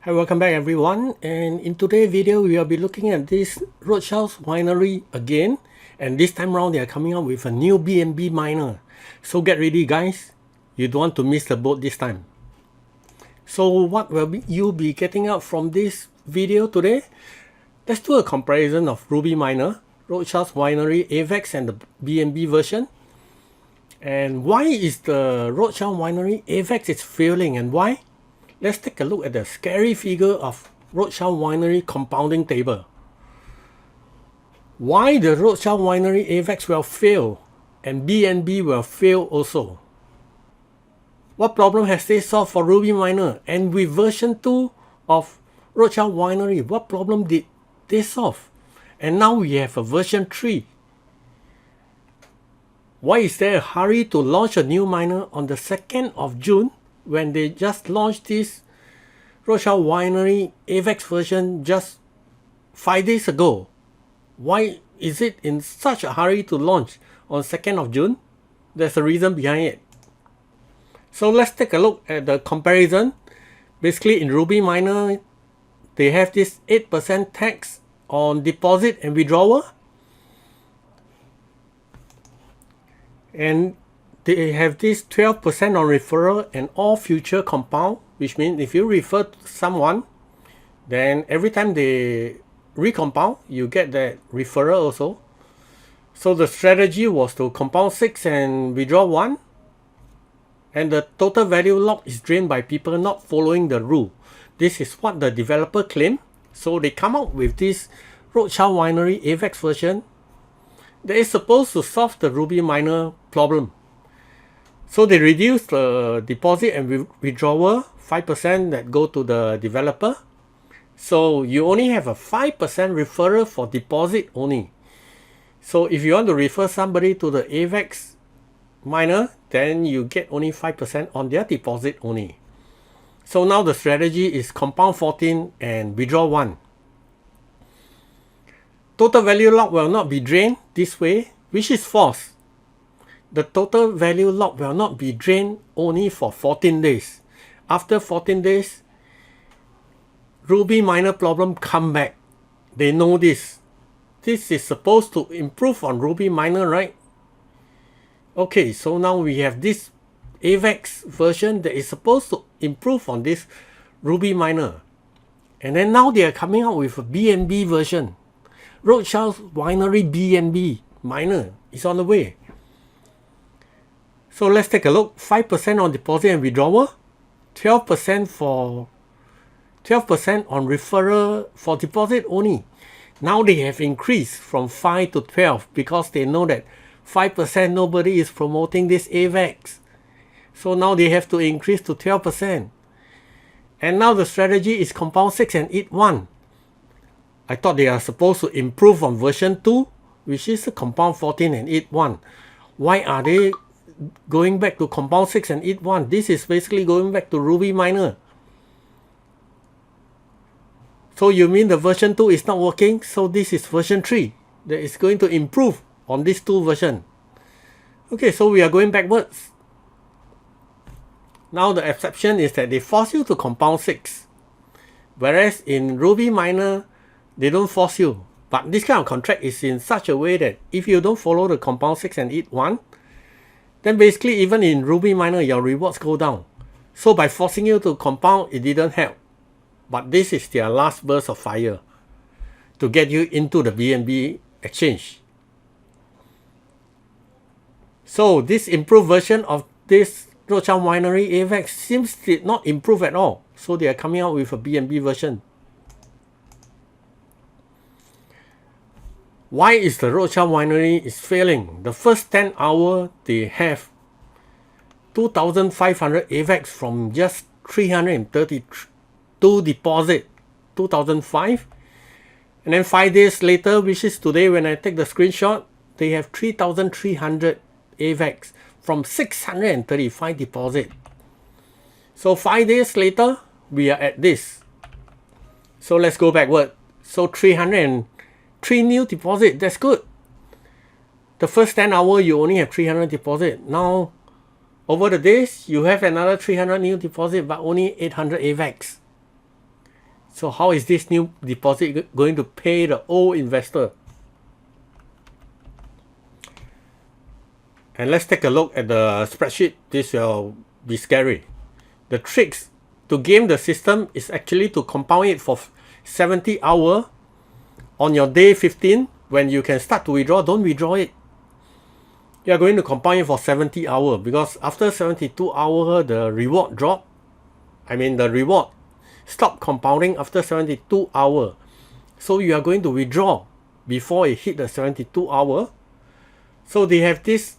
Hi, welcome back everyone, and in today's video we will be looking at this Rothschild Winery again, and this time around they are coming out with a new BNB miner. So get ready guys, you don't want to miss the boat this time. So what will you be getting out from this video today? Let's do a comparison of Ruby Miner, Rothschild Winery AVAX and the BNB version. And why is the Rothschild Winery AVAX is failing and why? Let's take a look at the scary figure of Rothschild Winery compounding table. Why the Rothschild Winery AVAX will fail and BNB will fail also. What problem has they solved for Ruby Miner? And with version 2 of Rothschild Winery, what problem did they solve? And now we have a version 3. Why is there a hurry to launch a new miner on the 2nd of June when they just launched this Rothschild Winery AVAX version just 5 days ago? Why is it in such a hurry to launch on 2nd of June? There's a reason behind it. So let's take a look at the comparison. Basically in Ruby Miner, they have this 8% tax on deposit and withdrawal. And they have this 12% on referral and all future compound, which means if you refer to someone, then every time they recompound, you get that referral also. So the strategy was to compound 6 and withdraw 1. And the total value locked is drained by people not following the rule. This is what the developer claimed. So they come up with this Rothschild Winery AVAX version that is supposed to solve the Ruby Miner problem. So they reduce the deposit and withdrawal 5% that go to the developer. So you only have a 5% referral for deposit only. So if you want to refer somebody to the AVAX miner, then you get only 5% on their deposit only. So now the strategy is compound 14 and withdraw 1. Total value lock will not be drained this way, which is false. The total value lock will not be drained only for 14 days. After 14 days, Ruby Miner problem come back. They know this. This is supposed to improve on Ruby Miner, right? Okay, so now we have this AVAX version that is supposed to improve on this Ruby Miner. And then now they are coming out with a BNB version. Rothschild Winery BNB Miner is on the way. So let's take a look. 5% on deposit and withdrawal, 12% on referral for deposit only. Now they have increased from 5 to 12 because they know that 5% nobody is promoting this AVAX. So now they have to increase to 12%. And now the strategy is compound 6 and eat 1. I thought they are supposed to improve on version 2, which is a compound 14 and eat 1. Why are they going back to compound 6 and eat 1? This is basically going back to Ruby Miner. So you mean the version 2 is not working? So this is version 3 that is going to improve on this 2 version. Okay, so we are going backwards. Now the exception is that they force you to compound 6. Whereas in Ruby Miner, they don't force you. But this kind of contract is in such a way that if you don't follow the compound 6 and eat 1, then basically even in Ruby Miner, your rewards go down. So by forcing you to compound, it didn't help. But this is their last burst of fire to get you into the BNB exchange. So this improved version of this Rothschild Winery AVAX seems did not improve at all. So they are coming out with a BNB version. Why is the Rothschild Winery is failing? The first 10 hours they have 2,500 AVAX from just 332 deposit, 2,005. And then 5 days later, which is today when I take the screenshot, they have 3,300 AVAX from 635 deposit. So 5 days later, we are at this. So let's go backward. So 303 new deposit, that's good. The first 10 hours, you only have 300 deposit. Now, over the days, you have another 300 new deposit, but only 800 AVAX. So how is this new deposit going to pay the old investor? And let's take a look at the spreadsheet. This will be scary. The tricks to game the system is actually to compound it for 70 hours on your day 15. When you can start to withdraw, don't withdraw it. You are going to compound it for 70 hours because after 72 hours, the reward drop. I mean, the reward stop compounding after 72 hours. So you are going to withdraw before it hit the 72 hours. So they have this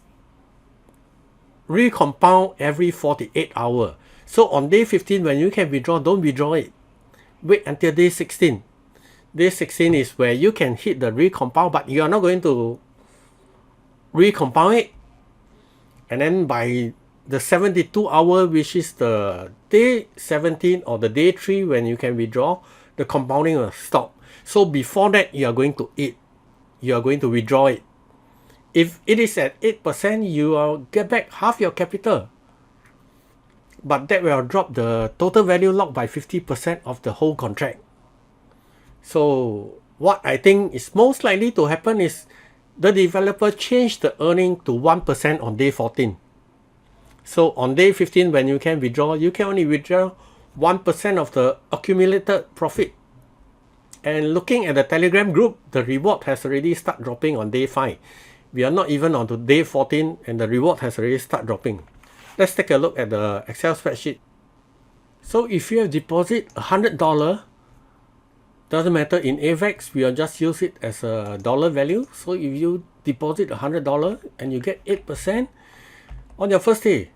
recompound every 48 hours. So on day 15, when you can withdraw, don't withdraw it. Wait until day 16. Day 16 is where you can hit the recompound, but you are not going to recompound it. And then by the 72 hour, which is the day 17 or the day 3 when you can withdraw, the compounding will stop. So before that, you are going to eat. You are going to withdraw it. If it is at 8%, you will get back half your capital. But that will drop the total value locked by 50% of the whole contract. So what I think is most likely to happen is the developer changed the earning to 1% on day 14. So on day 15, when you can withdraw, you can only withdraw 1% of the accumulated profit. And looking at the Telegram group, the reward has already started dropping on day 5. We are not even on to day 14 and the reward has already started dropping. Let's take a look at the Excel spreadsheet. So if you have deposit $100, doesn't matter in AVAX, we will just use it as a dollar value. So if you deposit $100 and you get 8% on your first day,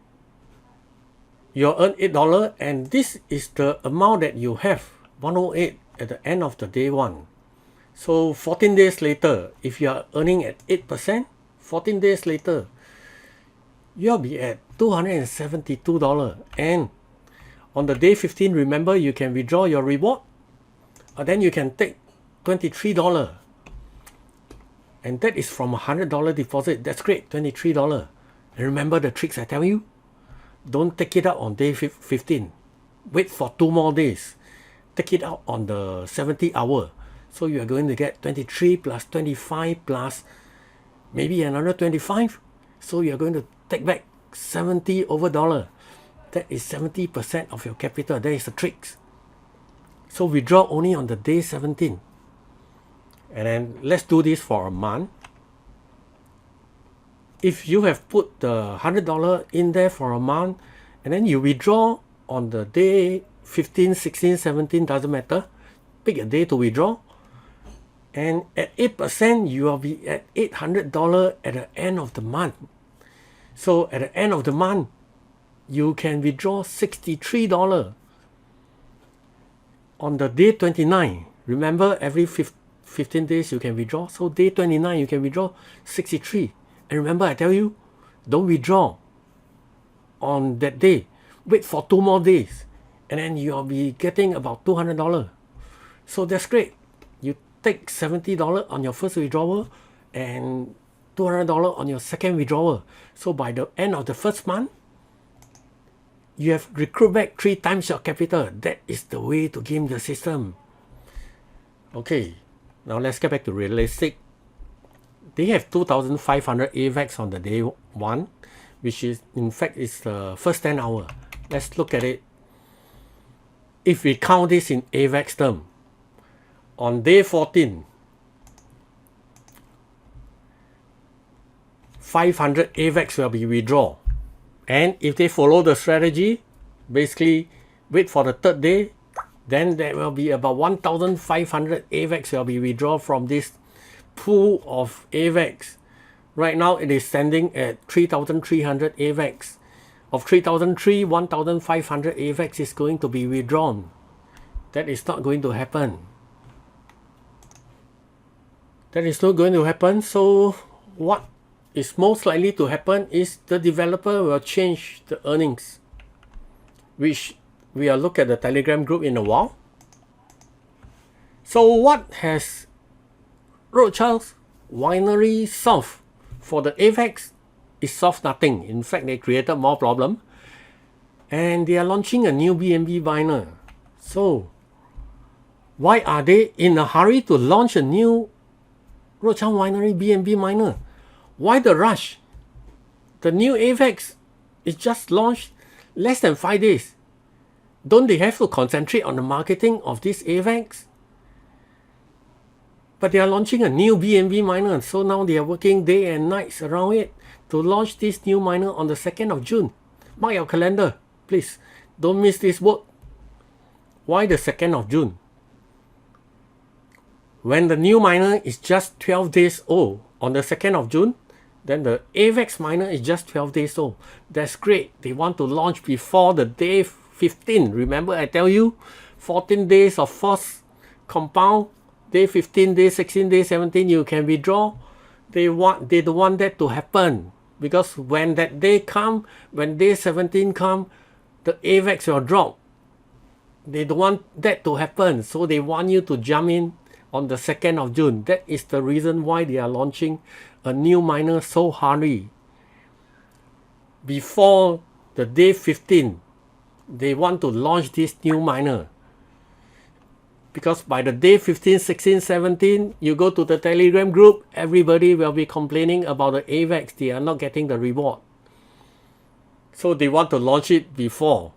you'll earn $8 and this is the amount that you have, 108 at the end of the day 1. So 14 days later, if you are earning at 8%, 14 days later, you'll be at $272. And on the day 15, remember you can withdraw your reward. Then you can take $23. And that is from a $100 deposit. That's great, $23. And remember the tricks I tell you? Don't take it out on day 15. Wait for 2 more days. Take it out on the 70 hour. So you are going to get 23 plus 25 plus maybe another 25. So you are going to take back 70 over dollar. That is 70% of your capital. That is the tricks. So withdraw only on the day 17. And then let's do this for a month. If you have put the $100 in there for a month and then you withdraw on the day 15, 16, 17, doesn't matter. Pick a day to withdraw. And at 8%, you will be at $800 at the end of the month. So at the end of the month, you can withdraw $63 on the day 29. Remember, every 15 days you can withdraw. So day 29, you can withdraw 63. And remember, I tell you, don't withdraw on that day. Wait for 2 more days. And then you'll be getting about $200. So that's great. You take $70 on your first withdrawal and $200 on your second withdrawal. So by the end of the first month, you have recruited back 3 times your capital. That is the way to game the system. Okay, now let's get back to realistic. They have 2,500 AVAX on the day 1, which is in fact is the first 10 hours. Let's look at it. If we count this in AVAX term, on day 14, 500 AVAX will be withdrawn. And if they follow the strategy, basically wait for the 3rd day, then there will be about 1,500 AVAX will be withdrawn from this pool of AVAX. Right now it is standing at 3,300 AVAX. Of 3,300, 1,500 AVAX is going to be withdrawn. That is not going to happen. That is not going to happen. So what is most likely to happen is the developer will change the earnings, which we will look at the Telegram group in a while. So what has Rothschild Winery solved for the AVAX? It solved nothing. In fact, they created more problem. And they are launching a new BNB miner. So Why are they in a hurry to launch a new Rothschild Winery BNB Miner? Why the rush? The new AVAX is just launched less than 5 days. Don't they have to concentrate on the marketing of this AVAX? But they are launching a new BNB miner, so now they are working day and nights around it to launch this new miner on the 2nd of June. Mark your calendar, please. Don't miss this work. Why the 2nd of June? When the new miner is just 12 days old on the 2nd of June, then the AVAX miner is just 12 days old. That's great. They want to launch before the day 15. Remember I tell you, 14 days of first compound, day 15, day 16, day 17, you can withdraw. They don't want that to happen, because when that day come, when day 17 come, the AVAX will drop. They don't want that to happen, so they want you to jump in on the 2nd of June. That is the reason why they are launching a new miner so hurry. Before the day 15, they want to launch this new miner. Because by the day 15, 16, 17, you go to the Telegram group, everybody will be complaining about the AVAX. They are not getting the reward. So they want to launch it before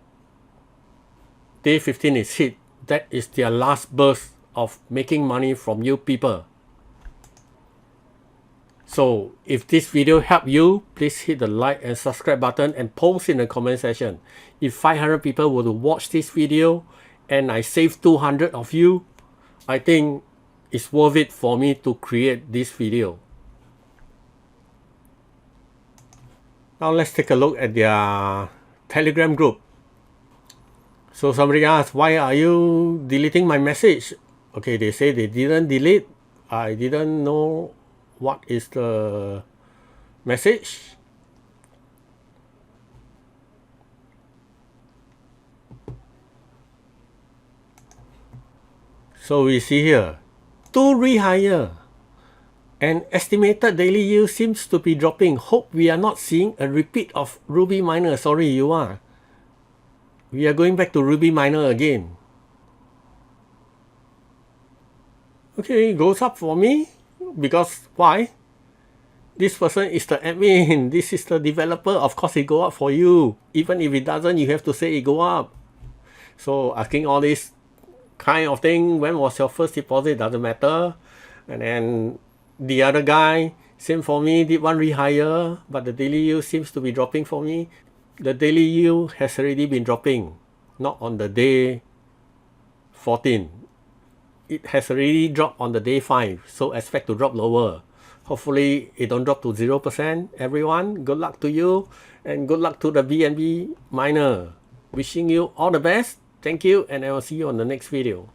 day 15 is hit. That is their last burst of making money from you people. So if this video helped you, please hit the like and subscribe button and post in the comment section. If 500 people were to watch this video and I save 200 of you, I think it's worth it for me to create this video. Now let's take a look at their Telegram group. So somebody asked, why are you deleting my message? Okay, they say they didn't delete. I didn't know what is the message. So we see here, to rehire. And estimated daily yield seems to be dropping. Hope we are not seeing a repeat of Ruby Miner. Sorry, you are. We are going back to Ruby Miner again. Okay, it goes up for me. Because why? This person is the admin. This is the developer. Of course it go up for you. Even if it doesn't, you have to say it go up. So asking all this kind of thing, when was your first deposit, doesn't matter. And then the other guy, same for me, did one rehire, but the daily yield seems to be dropping for me. The daily yield has already been dropping, not on the day 14. It has already dropped on the day 5, so expect to drop lower. Hopefully it don't drop to 0%. Everyone, good luck to you, and good luck to the BNB miner. Wishing you all the best. Thank you, and I will see you on the next video.